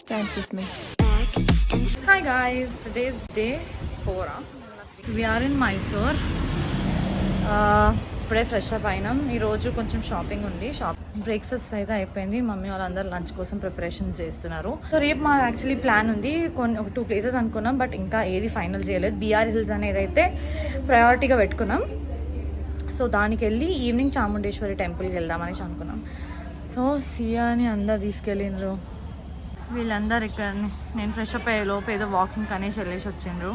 Dance with me. Hi guys, today is day 4. We are in Mysore. ఇప్పుడే fresh up అయినాం. ఈరోజు కొంచెం shopping ఉంది. బ్రేక్ఫాస్ట్ అయితే అయిపోయింది. మమ్మీ వాళ్ళందరూ లంచ్ కోసం ప్రిపరేషన్స్ చేస్తున్నారు. సో రేపు మా యాక్చువల్లీ ప్లాన్ ఉంది. ఒక 2 ప్లేసెస్ అనుకున్నాం, బట్ ఇంకా ఏది ఫైనల్ చేయలేదు. బీఆర్ హిల్స్ అనేది అయితే ప్రయారిటీగా పెట్టుకున్నాం. సో దానికి వెళ్ళి ఈవినింగ్ చాముండేశ్వరి టెంపుల్కి వెళ్దామనేసి అనుకున్నాం. సో సియాని అందరు తీసుకెళ్ళిండ్రు. వీళ్ళందరు ఇక్కడ నేను ఫ్రెష్ అప్ అయ్యే లోపు ఏదో వాకింగ్ అనేసి వెళ్ళేసి వచ్చిండ్రు.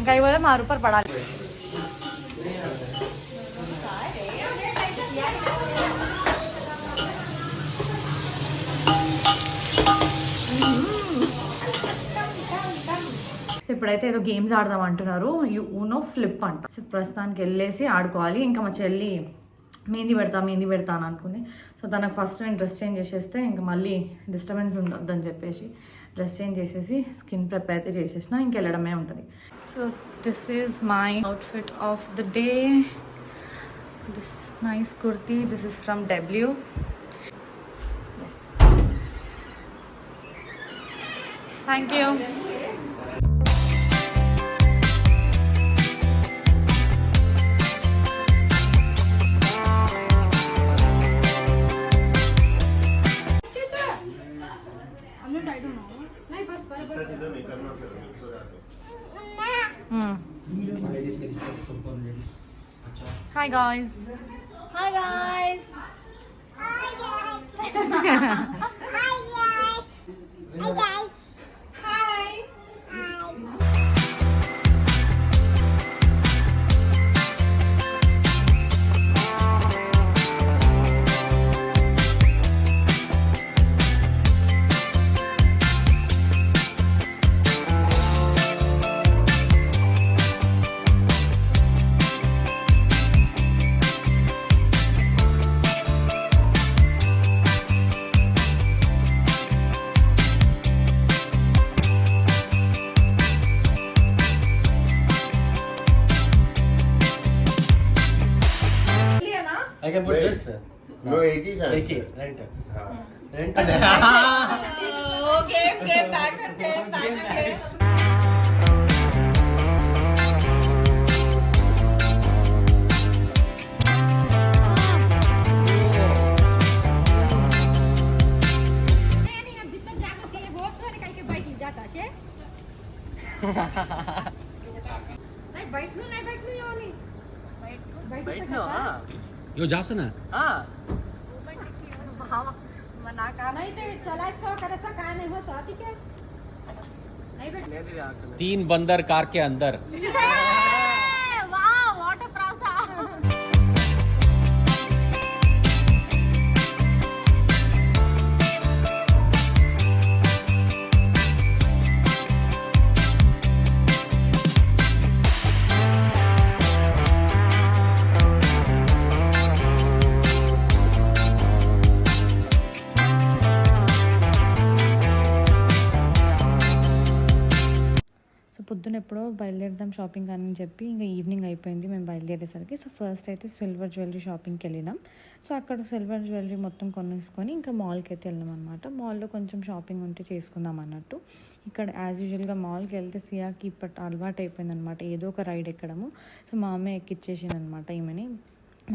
कई बोले मारू पर पड़ा సో ఇప్పుడైతే ఏదో గేమ్స్ ఆడదాం అంటున్నారు. యూనో ఫ్లిప్ అంట. సో ప్రస్తుతానికి వెళ్ళేసి ఆడుకోవాలి. ఇంకా మా చెల్లి మెహందీ పెడతా అని అనుకుంది. సో తనకు ఫస్ట్ నేను డ్రెస్ చేంజ్ చేసేస్తే ఇంకా మళ్ళీ డిస్టర్బెన్స్ ఉండొద్దని చెప్పేసి డ్రెస్ చేంజ్ చేసేసి స్కిన్ ప్రెప్ అయితే చేసేసిన ఇంక వెళ్ళడమే ఉంటుంది. So this is my outfit of the day. This nice kurti. This is from W. Thank you. Hi guys. Hi guys. Hi guys. Hi guys. Hi guys. Hi. I can put this. No, एक ही chance. एक ही rent. हाँ. Rent. Oh, game, back and game. Wait no. यो जास्त ना हाँ. मना का नाही ते चलायचं करायचं काय नाही होत ठीक आहे नाही भेट 3 बंदर कार के अंदर. वाह व्हाट अ प्रासा పొద్దున ఎప్పుడో బయలుదేరుదాం షాపింగ్ అని చెప్పి ఇంకా ఈవినింగ్ అయిపోయింది మేము బయలుదేరేసరికి. సో ఫస్ట్ అయితే సిల్వర్ జ్యువెలరీ షాపింగ్కి వెళ్ళినాం. సో అక్కడ సిల్వర్ జ్యువెలరీ మొత్తం కొనేసుకొని ఇంకా మాల్కి అయితే వెళ్ళాం అనమాట. మాల్లో కొంచెం షాపింగ్ ఉంటే చేసుకుందాం అన్నట్టు. ఇక్కడ యాజ్ యూజువల్గా మాల్కి వెళ్తే సియాకి ఇప్పటి అలవాటు అయిపోయింది అనమాట ఏదో ఒక రైడ్ ఎక్కడము. సో మా అమ్మ ఎక్కిచ్చేసింది అనమాట. ఈమెని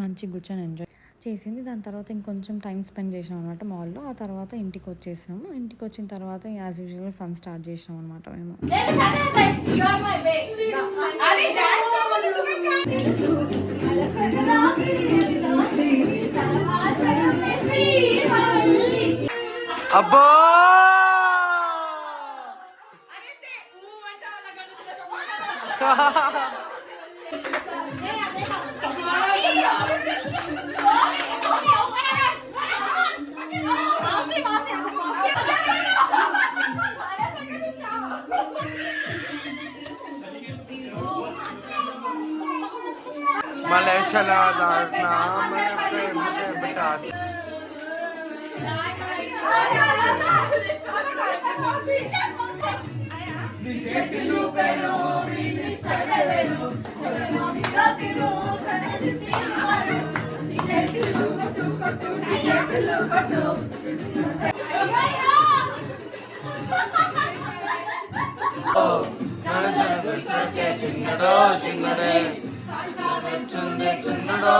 మంచిగా కూర్చొని ఎంజాయ్ చేసింది. దాని తర్వాత ఇంకొంచెం టైం స్పెండ్ చేసాం అనమాట మాల్లో. ఆ తర్వాత ఇంటికి వచ్చేసాము. ఇంటికి వచ్చిన తర్వాత యాజ్ యూజువల్ ఫన్ స్టార్ట్ చేసాం అనమాట మేము. అబ్బో Malaysia la naam beta చిన్నడో చిన్నడే చిన్నడే చిన్నడో